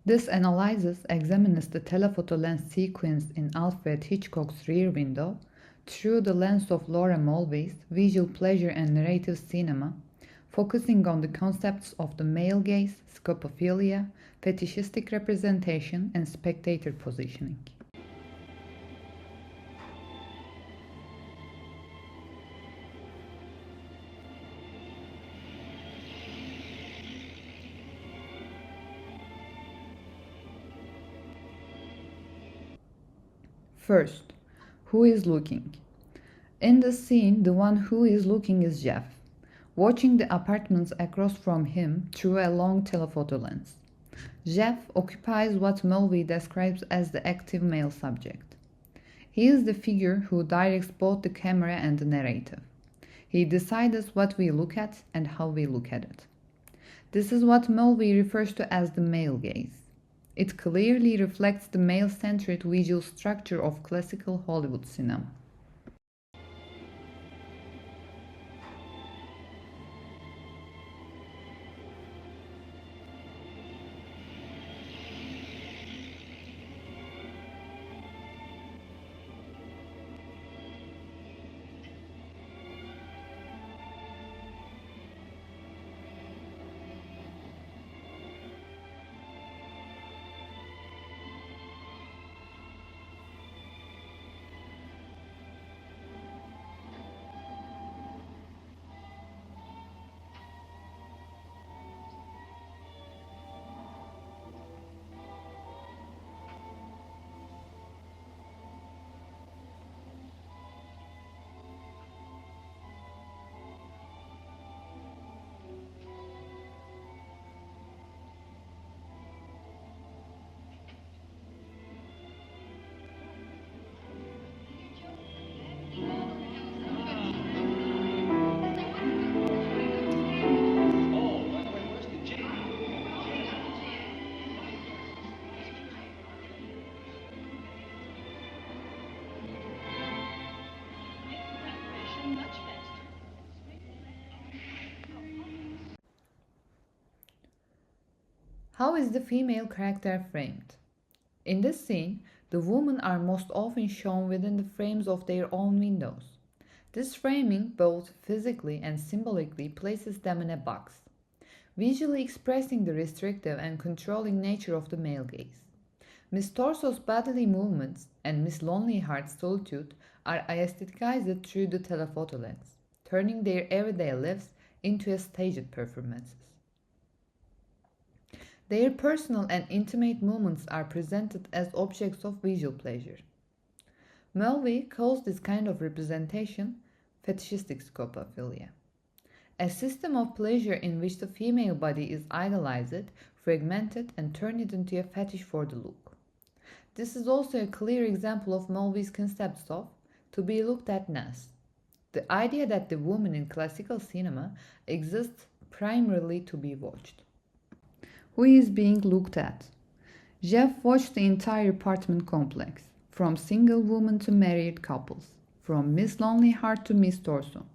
This analysis examines the telephoto lens sequence in Alfred Hitchcock's Rear Window through the lens of Laura Mulvey's visual pleasure and narrative cinema, focusing on the concepts of the male gaze, scopophilia, fetishistic representation, and spectator positioning. First, who is looking? In the scene, the one who is looking is Jeff, watching the apartments across from him through a long telephoto lens. Jeff occupies what Mulvey describes as the active male subject. He is the figure who directs both the camera and the narrative. He decides what we look at and how we look at it. This is what Mulvey refers to as the male gaze. It clearly reflects the male-centered visual structure of classical Hollywood cinema. How is the female character framed? In this scene, the women are most often shown within the frames of their own windows. This framing, both physically and symbolically, places them in a box, visually expressing the restrictive and controlling nature of the male gaze. Miss Torso's bodily movements and Miss Lonely Heart's solitude are aestheticized through the telephoto lens, turning their everyday lives into a staged performances. Their personal and intimate moments are presented as objects of visual pleasure. Mulvey calls this kind of representation fetishistic scopophilia, a system of pleasure in which the female body is idolized, fragmented, and turned into a fetish for the look. This is also a clear example of Mulvey's concepts of to be looked at-ness, the idea that the woman in classical cinema exists primarily to be watched. Who is being looked at? Jeff watched the entire apartment complex, from single women to married couples, from Miss Lonely Heart to Miss Torso.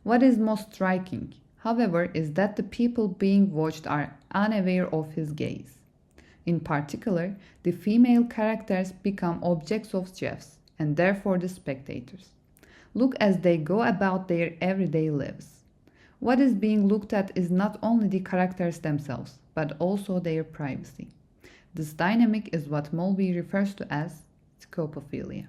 What is most striking, however, is that the people being watched are unaware of his gaze. In particular, the female characters become objects of Jeff's, and therefore the spectators. Look as they go about their everyday lives. What is being looked at is not only the characters themselves, but also their privacy. This dynamic is what Mulvey refers to as scopophilia.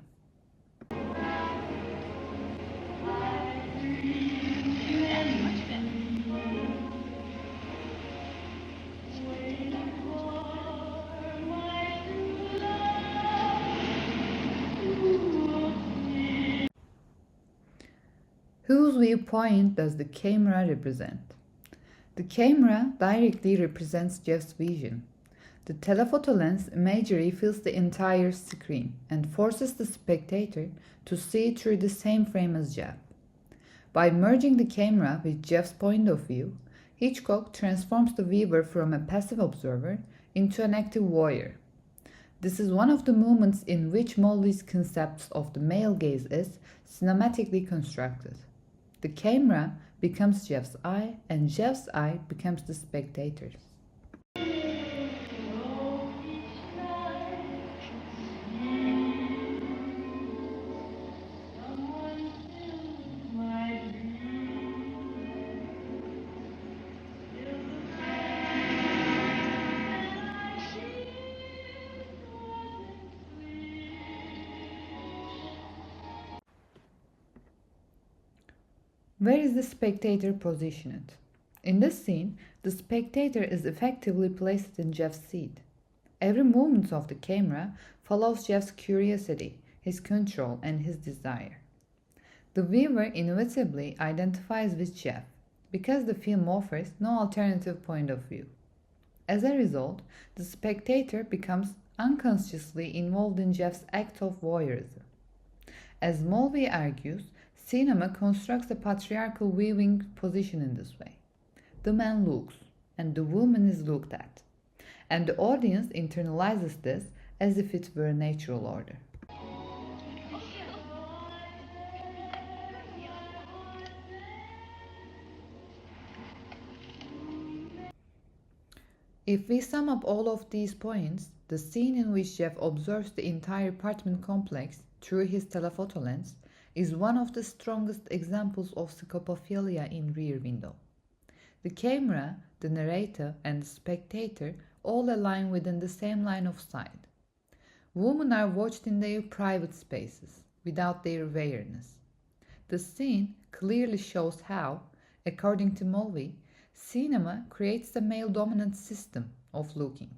Whose viewpoint does the camera represent? The camera directly represents Jeff's vision. The telephoto lens imagery fills the entire screen and forces the spectator to see through the same frame as Jeff. By merging the camera with Jeff's point of view, Hitchcock transforms the viewer from a passive observer into an active voyeur. This is one of the moments in which Mulvey's concept of the male gaze is cinematically constructed. The camera becomes Jeff's eye, and Jeff's eye becomes the spectator's. Where is the spectator positioned? In this scene, the spectator is effectively placed in Jeff's seat. Every movement of the camera follows Jeff's curiosity, his control, and his desire. The viewer inevitably identifies with Jeff because the film offers no alternative point of view. As a result, the spectator becomes unconsciously involved in Jeff's act of voyeurism. As Mulvey argues, cinema constructs a patriarchal viewing position in this way. The man looks, and the woman is looked at, and the audience internalizes this as if it were a natural order. If we sum up all of these points, the scene in which Jeff observes the entire apartment complex through his telephoto lens is one of the strongest examples of scopophilia in Rear Window. The camera, the narrator, and the spectator all align within the same line of sight. Women are watched in their private spaces, without their awareness. The scene clearly shows how, according to Mulvey, cinema creates a male dominant system of looking.